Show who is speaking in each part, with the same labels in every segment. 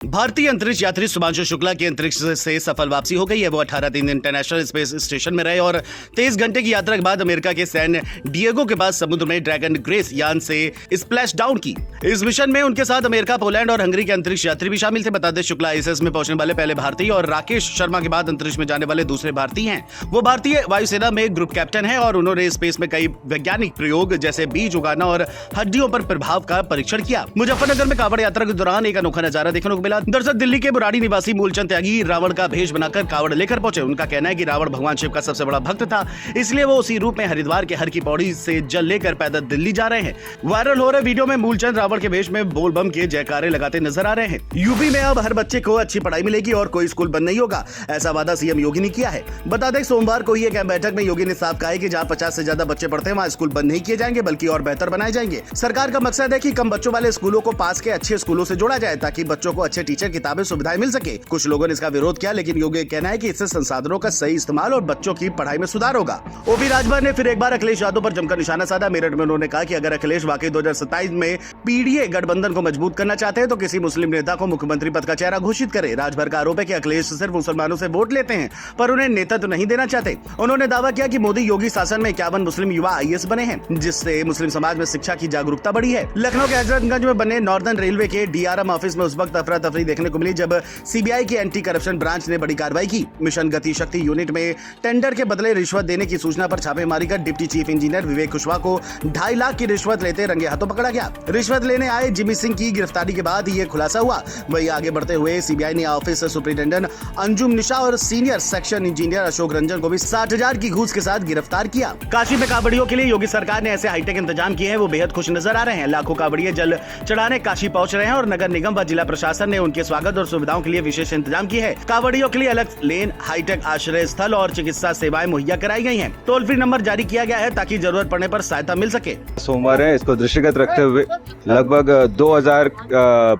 Speaker 1: भारतीय अंतरिक्ष यात्री शुभांशु शुक्ला की अंतरिक्ष से सफल वापसी हो गई है। वो 18 दिन इंटरनेशनल स्पेस स्टेशन में रहे और 23 घंटे की यात्रा के बाद अमेरिका के सैन डिएगो के पास समुद्र में ड्रैगन ग्रेस यान से स्प्लैश डाउन की। इस मिशन में उनके साथ अमेरिका, पोलैंड और हंगरी के अंतरिक्ष यात्री भी शामिल थे। बता दें, शुक्ला आईएसएस में पहुंचने वाले पहले भारतीय और राकेश शर्मा के बाद अंतरिक्ष में जाने वाले दूसरे भारतीय हैं। वो भारतीय वायुसेना में ग्रुप कैप्टन है और उन्होंने स्पेस में कई वैज्ञानिक प्रयोग जैसे बीज उगाना और हड्डियों पर प्रभाव का परीक्षण किया। मुजफ्फरनगर में कांवड़ यात्रा के दौरान एक अनोखा नजारा देखने को मिला। दरअसल दिल्ली के बुराड़ी निवासी मूलचंद त्यागी रावण का भेष बनाकर कावड़ लेकर पहुंचे। उनका कहना है कि रावण भगवान शिव का सबसे बड़ा भक्त था, इसलिए वो उसी रूप में हरिद्वार के हर की पौड़ी से जल लेकर पैदल दिल्ली जा रहे हैं। वायरल हो रहे वीडियो में मूलचंद रावण के भेष में बोल बम के जयकारे लगाते नजर आ रहे हैं। यूपी में अब हर बच्चे को अच्छी पढ़ाई मिलेगी और कोई स्कूल बंद नहीं होगा, ऐसा वादा सीएम योगी ने किया है। बता दें, सोमवार को ही एक बैठक में योगी ने साफ कहा है कि जहां 50 से ज्यादा बच्चे पढ़ते हैं वहां स्कूल बंद नहीं किए जाएंगे, बल्कि और बेहतर बनाए जाएंगे। सरकार का मकसद है कि कम बच्चों वाले स्कूलों को पास के अच्छे स्कूलों से जोड़ा जाए ताकि बच्चों को अच्छे टीचर, किताबें, सुविधाएं मिल सके। कुछ लोगों ने इसका विरोध किया, लेकिन योगी का कहना है कि इससे संसाधनों का सही इस्तेमाल और बच्चों की पढ़ाई में सुधार होगा। ओपी राजभर ने फिर एक बार अखिलेश यादव पर जमकर निशाना साधा। मेरठ में उन्होंने कहा कि अगर अखिलेश वाकई 2027 में पीडीए गठबंधन को मजबूत करना चाहते हैं तो किसी मुस्लिम नेता को मुख्यमंत्री पद का चेहरा घोषित करे। राजभर का आरोप है कि अखिलेश सिर्फ मुसलमानों से वोट लेते हैं पर उन्हें नेतृत्व नहीं देना चाहते। उन्होंने दावा किया कि मोदी योगी शासन में 51 मुस्लिम युवा आईएएस बने हैं, जिससे मुस्लिम समाज में शिक्षा की जागरूकता बढ़ी है। लखनऊ के हजरतगंज में बने नॉर्दर्न रेलवे के डीआरएम ऑफिस में उस वक्त अफरा तफरी देखने को मिली जब सीबीआई की एंटी करप्शन ब्रांच ने बड़ी कार्रवाई की। मिशन गति शक्ति यूनिट में टेंडर के बदले रिश्वत देने की सूचना पर छापेमारी कर डिप्टी चीफ इंजीनियर विवेक कुशवाहा को 2.5 लाख की रिश्वत लेते रंगे हाथों पकड़ा गया। रिश्वत लेने आए जिमी सिंह की गिरफ्तारी के बाद ये खुलासा हुआ। वही आगे बढ़ते हुए सीबीआई ने ऑफिस सुपरिटेंडेंट अंजुम निशा और senior section engineer Ashok Ranjan को भी 60,000 की घूस के साथ गिरफ्तार किया। काशी में कांवड़ियों के लिए योगी सरकार ने ऐसे हाईटेक इंतजाम किए हैं, वो बेहद खुश नजर आ रहे हैं। लाखों कांवड़िए जल चढ़ाने काशी पहुंच रहे हैं और नगर निगम व जिला प्रशासन ने उनके स्वागत और सुविधाओं के लिए विशेष इंतजाम किए हैं। कांवड़ियों के लिए अलग लेन, हाईटेक आश्रय स्थल और चिकित्सा सेवाएं मुहैया कराई गई हैं। टोल फ्री नंबर जारी किया गया है ताकि जरूरत पड़ने पर सहायता मिल सके।
Speaker 2: सोमवार है, इसको दृष्टिगत रखते हुए लगभग 2000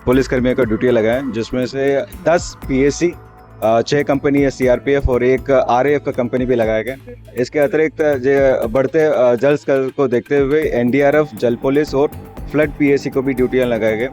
Speaker 2: पुलिस कर्मियों का ड्यूटी लगाए, जिसमें से 10 पीएससी, 6 कंपनी है सीआरपीएफ और एक आरएएफ का कंपनी भी लगाया गया। इसके अतिरिक्त बढ़ते जल स्तर को देखते हुए एनडीआरएफ, जल पुलिस और फ्लड पीएससी को भी ड्यूटियां लगाए गए।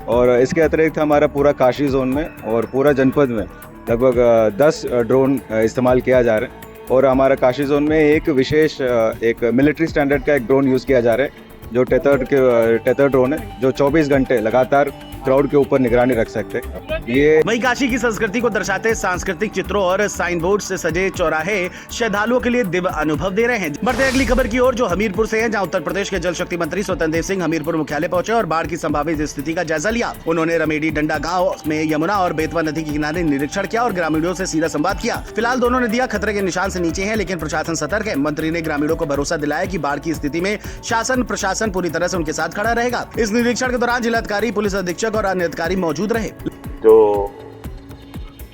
Speaker 2: और इसके अतिरिक्त हमारा पूरा काशी जोन में और पूरा जनपद में लगभग 10 ड्रोन इस्तेमाल किया जा रहा है। और हमारा काशी जोन में एक विशेष एक मिलिट्री स्टैंडर्ड का एक ड्रोन यूज़ किया जा रहा है, जो टेथर ड्रोन है, जो 24 घंटे लगातार क्राउड के ऊपर निगरानी रख सकते हैं। ये
Speaker 1: वहीं काशी की संस्कृति को दर्शाते सांस्कृतिक चित्रों और साइन बोर्ड से सजे चौराहे श्रद्धालुओं के लिए दिव्य अनुभव दे रहे हैं। बढ़ते अगली खबर की ओर, जो हमीरपुर से है, जहां उत्तर प्रदेश के जल शक्ति मंत्री स्वतंत्र देव सिंह हमीरपुर मुख्यालय पहुंचे और बाढ़ की संभावित स्थिति का जायजा लिया। उन्होंने रमेडी डंडा गाँव में यमुना और बेतवा नदी के किनारे निरीक्षण किया और ग्रामीणों से सीधा संवाद किया। फिलहाल दोनों नदियां खतरे के निशान से नीचे है, लेकिन प्रशासन सतर्क है। मंत्री ने ग्रामीणों को भरोसा दिलाया कि बाढ़ की स्थिति में शासन प्रशासन पूरी तरह से उनके साथ खड़ा रहेगा। इस निरीक्षण के दौरान जिलाधिकारी, पुलिस अधीक्षक और अन्य अधिकारी मौजूद रहे।
Speaker 3: जो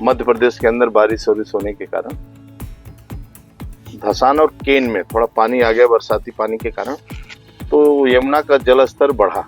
Speaker 3: मध्य प्रदेश के अंदर बारिश होने के कारण धसान और केन में थोड़ा पानी आ गया, बरसाती पानी के कारण, तो यमुना का जल स्तर बढ़ा,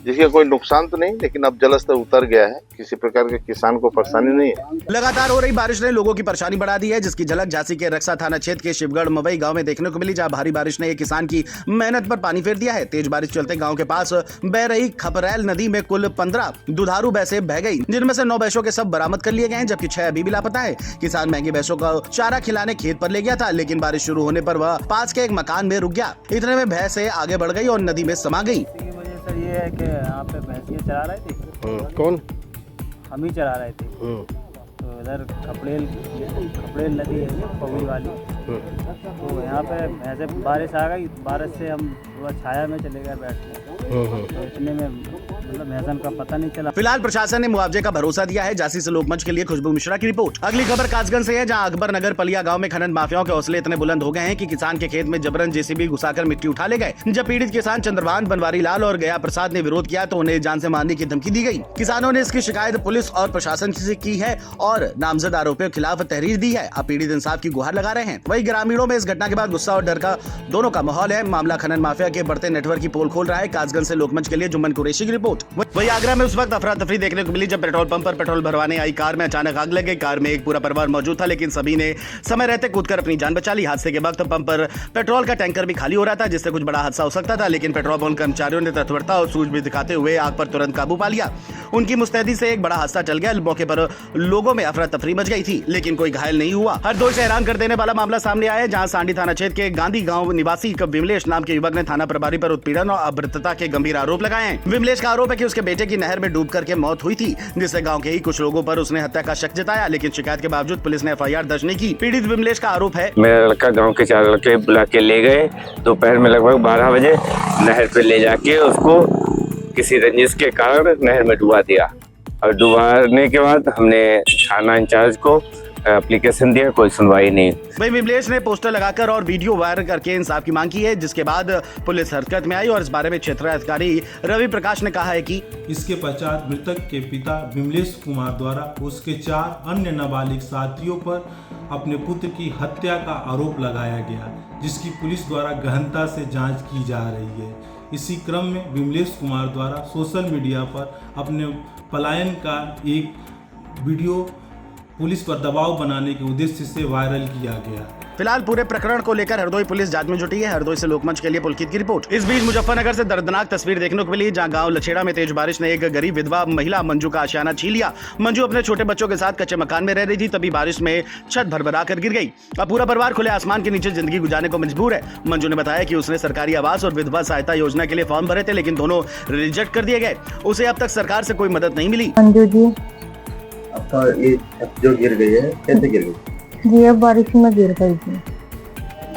Speaker 3: जिसका कोई नुकसान तो नहीं, लेकिन अब जल स्तर उतर गया है। किसी प्रकार के किसान को परेशानी नहीं है।
Speaker 1: लगातार हो रही बारिश ने लोगों की परेशानी बढ़ा दी है, जिसकी झलक झांसी के रक्षा थाना क्षेत्र के शिवगढ़ मवई गांव में देखने को मिली, जहां भारी बारिश ने एक किसान की मेहनत पर पानी फेर दिया है। तेज बारिश चलते गांव के पास बह रही खपरैल नदी में कुल 15 दुधारू भैंसें बह गई, जिनमें से 9 भैंसों के सब बरामद कर लिए गए हैं, जबकि 6 अभी भी लापता है। किसान महंगी भैंसों का चारा खिलाने खेत पर ले गया था, लेकिन बारिश शुरू होने पर वह पास के एक मकान में रुक गया। इतने में भैंसें आगे बढ़ गई और नदी में समा गई।
Speaker 4: ये है कि यहाँ पे भैंसियाँ चरा रहे थे।
Speaker 1: कौन?
Speaker 4: हम ही चरा रहे थे। तो इधर खपड़ेल नदी है पगड़ी वाली, तो यहाँ पे भैंसे बारिश आ गई, बारिश से हम थोड़ा छाया में चले गए बैठने, तो इतने में मतलब भैंसन का पता नहीं चला।
Speaker 1: फिलहाल प्रशासन ने मुआवजे का भरोसा दिया है। झांसी से लोकमंच के लिए खुशबू मिश्रा की रिपोर्ट। अगली खबर कासगंज से है, जहां अकबर नगर पलिया गांव में खनन माफियाओं के हौसले इतने बुलंद हो गए हैं कि किसान के खेत में जबरन जेसीबी घुसाकर मिट्टी उठा ले गए। जब पीड़ित किसान चंद्रभान, बनवारी लाल और गया प्रसाद ने विरोध किया तो उन्हें जान से मारने की धमकी दी गई। किसानों ने इसकी शिकायत पुलिस और प्रशासन से की है और नामजद आरोपियों के खिलाफ तहरीर दी है। अब पीड़ित इंसाफ की गुहार लगा रहे हैं। वही ग्रामीणों में इस घटना के बाद गुस्सा और डर का दोनों का माहौल है। मामला खनन माफिया के बढ़ते नेटवर्क की पोल खोल रहा है। कासगंज से लोकमंच के लिए जुम्मन कुरैशी की रिपोर्ट। रिपोर्ट। वहीं आगरा में उस वक्त अफरा तफरी देखने को मिली जब पेट्रोल पंप पर पेट्रोल भरवाने आई कार में अचानक आग लग गई। कार में एक पूरा परिवार मौजूद था, लेकिन सभी ने समय रहते कूदकर अपनी जान बचा ली। हादसे के वक्त पंप पर पेट्रोल का टैंकर भी खाली हो रहा था, जिससे कुछ बड़ा हादसा हो सकता था, लेकिन पेट्रोल पंप कर्मचारियों ने तत्परता और सूझबूझ दिखाते हुए आग पर तुरंत काबू पा लिया। उनकी मुस्तैदी से एक बड़ा हादसा टल गया। मौके पर लोगों में अफरा तफरी मच गई थी, लेकिन कोई घायल नहीं हुआ। हरदोई से हैरान कर देने वाला मामला सामने आया है, जहां सांडी थाना क्षेत्र के गांधी गांव निवासी विमलेश नाम के युवक ने थाना प्रभारी पर उत्पीड़न और अभद्रता के गंभीर आरोप लगाए हैं। विमलेश का आरोप है कि उसके बेटे की नहर में डूब करके मौत हुई थी, जिससे गांव के ही कुछ लोगों पर उसने हत्या का शक जताया, लेकिन शिकायत के बावजूद पुलिस ने एफआईआर दर्ज नहीं की। पीड़ित विमलेश का आरोप है,
Speaker 5: मेरा लड़का गांव के 4 लड़के बुला के ले गए, दोपहर में लगभग 12 बजे नहर पे ले जाके उसको किसी रंजिश के कारण नहर में डुबा दिया। और डुबाने के बाद हमने थाना इंचार्ज को एप्लीकेशन दिया, कोई सुनवाई नहीं।
Speaker 1: वहीं विमलेश ने पोस्टर लगाकर और वीडियो वायरल करके इंसाफ की मांग की है, जिसके बाद पुलिस हरकत में आई और इस बारे में क्षेत्राधिकारी रवि प्रकाश ने कहा है कि
Speaker 6: इसके पश्चात मृतक के पिता विमलेश कुमार द्वारा उसके 4 अन्य नाबालिग साथियों पर अपने पुत्र की हत्या का आरोप लगाया गया, जिसकी पुलिस द्वारा गहनता से जांच की जा रही है। इसी क्रम में विमलेश कुमार द्वारा सोशल मीडिया पर अपने पलायन का एक वीडियो पुलिस पर दबाव बनाने के उद्देश्य से वायरल किया गया।
Speaker 1: फिलहाल पूरे प्रकरण को लेकर हरदोई पुलिस जांच में जुटी है। हरदोई से लोकमंच के लिए पुलकित की रिपोर्ट। इस बीच मुजफ्फरनगर से दर्दनाक तस्वीर देखने को मिली, जहां गांव लछेड़ा में तेज बारिश ने एक गरीब विधवा महिला मंजू का आशियाना छीन लिया। मंजू अपने छोटे बच्चों के साथ कच्चे मकान में रह रही थी, तभी बारिश में छत भरभरा कर गिर गई। अब पूरा परिवार खुले आसमान के नीचे जिंदगी गुजारने को मजबूर है। मंजू ने बताया कि उसने सरकारी आवास और विधवा सहायता योजना के लिए फॉर्म भरे थे, लेकिन दोनों रिजेक्ट कर दिए गए। उसे अब तक सरकार से कोई मदद नहीं मिली।
Speaker 7: मंजू जी,
Speaker 8: आपका ये जो गिर गई है कैसे गिर गई?
Speaker 7: जी अब बारिश में गिर गई थी।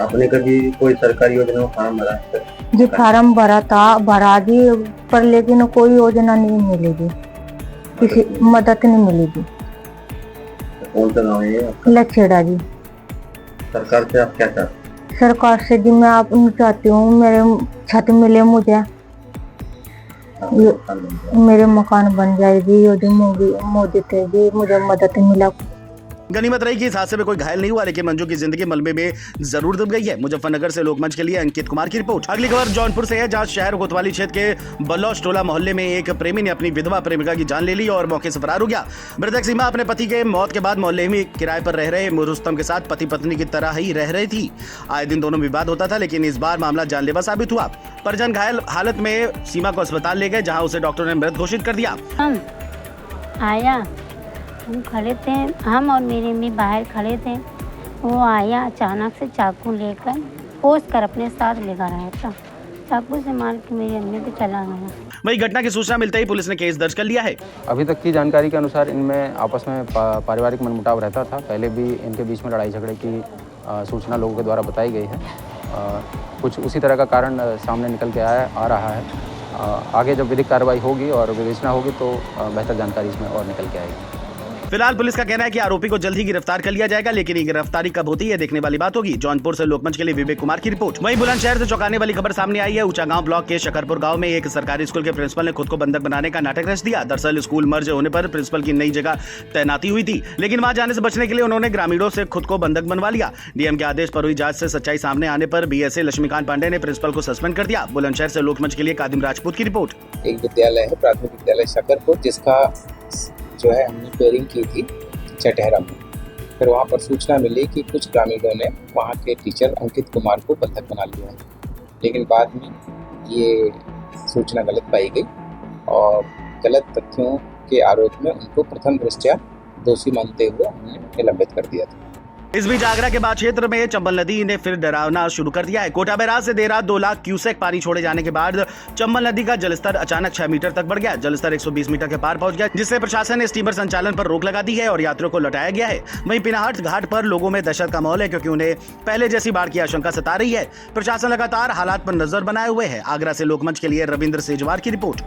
Speaker 8: आपने कभी कोई सरकारी योजना में फॉर्म भरा है?
Speaker 7: जी फार्म भरा जी, पर लेकिन कोई योजना नहीं मिलेगी, किसी मदद नहीं मिलेगी।
Speaker 8: कौन सा गाँव है ये आपका?
Speaker 7: लछेड़ा जी।
Speaker 8: सरकार से आप क्या चाहते
Speaker 7: सरकार से जी मैं आप चाहती हूँ मेरे छत मिले मुझे,
Speaker 8: हैं?
Speaker 7: मेरे मकान बन जाएगी, यदि मोदी थे जी मुझे मदद मिला।
Speaker 1: गनीमत रही कि इस हादसे में कोई घायल नहीं हुआ, लेकिन मंजू की जिंदगी मलबे में जरूर डूब गई है। मुजफ्फरनगर से लोकमंच के लिए अंकित कुमार की रिपोर्ट। अगली खबर जौनपुर से है, जहां शहर कोतवाली क्षेत्र के बलौश टोला मोहल्ले में एक प्रेमी ने अपनी विधवा प्रेमिका की जान ले ली और मौके से फरार हो गया। मृतक सीमा अपने पति के मौत के बाद मोहल्ले में किराए पर रह रहे रुस्तम के साथ पति पत्नी की तरह ही रह रही थी। आए दिन दोनों विवाद होता था, लेकिन इस बार मामला जानलेवा साबित हुआ। परिजन घायल हालत में सीमा को अस्पताल ले गए, जहाँ उसे डॉक्टर ने मृत घोषित कर दिया।
Speaker 9: आया, हम खड़े थे, हम और मेरी अम्मी बाहर खड़े थे। वो आया अचानक से चाकू लेकर पोस कर अपने साथ लेकर आया था, चाकू से मार के मेरी अम्मी को चला गया।
Speaker 1: वही घटना की सूचना मिलते ही पुलिस ने केस दर्ज कर लिया है।
Speaker 10: अभी तक की जानकारी के अनुसार इनमें आपस में पारिवारिक मनमुटाव रहता था। पहले भी इनके बीच में लड़ाई झगड़े की सूचना लोगों के द्वारा बताई गई है। कुछ उसी तरह का कारण सामने निकल के आ रहा है। आगे जब विधिक कार्रवाई होगी और विवेचना होगी तो बेहतर जानकारी इसमें और निकल के आएगी।
Speaker 1: फिलहाल पुलिस का कहना है कि आरोपी को जल्द ही गिरफ्तार कर लिया जाएगा, लेकिन ये गिरफ्तारी कब होती है देखने वाली बात होगी। जौनपुर से लोकमंच के लिए विवेक कुमार की रिपोर्ट। वहीं बुलंदशहर से चौंकाने वाली खबर सामने आई है। ऊंचा गांव ब्लॉक के शकरपुर गांव में एक सरकारी स्कूल के प्रिंसिपल ने खुद को बंधक बनाने का नाटक रच दिया। दरअसल स्कूल मर्ज होने पर प्रिंसिपल की नई जगह तैनाती हुई थी, लेकिन वहां जाने से बचने के लिए उन्होंने ग्रामीणों से खुद को बंधक बनवा लिया। डीएम के आदेश पर हुई जांच से सच्चाई सामने आने पर बीएसए लक्ष्मीकांत पांडे ने प्रिंसिपल को सस्पेंड कर दिया। बुलंदशहर से लोकमंच के लिए कादिम राजपूत की रिपोर्ट।
Speaker 11: एक विद्यालय है, प्राथमिक विद्यालय शकरपुर, जिसका जो है हमने पेयरिंग की थी चटहरा में। फिर वहाँ पर सूचना मिली कि कुछ ग्रामीणों ने वहाँ के टीचर अंकित कुमार को बंधक बना लिया है, लेकिन बाद में ये सूचना गलत पाई गई और गलत तथ्यों के आरोप में उनको प्रथम दृष्टया दोषी मानते हुए हमने निलंबित कर दिया था।
Speaker 1: इस बीच आगरा के बाद क्षेत्र में चंबल नदी ने फिर डरावना शुरू कर दिया है। कोटा बैराज से देर रात 2 लाख क्यूसेक पानी छोड़े जाने के बाद चंबल नदी का जलस्तर अचानक 6 मीटर तक बढ़ गया। जलस्तर 120 मीटर के पार पहुंच गया, जिससे प्रशासन ने स्टीमर संचालन पर रोक लगा दी है और यात्रियों को लौटाया गया है। वहीं पिनाहट घाट पर लोगों में दहशत का माहौल है, क्योंकि उन्हें पहले जैसी बाढ़ की आशंका सता रही है। प्रशासन लगातार हालात पर नजर बनाए हुए है। आगरा से लोकमंच के लिए रविंद्र सेजवार की रिपोर्ट।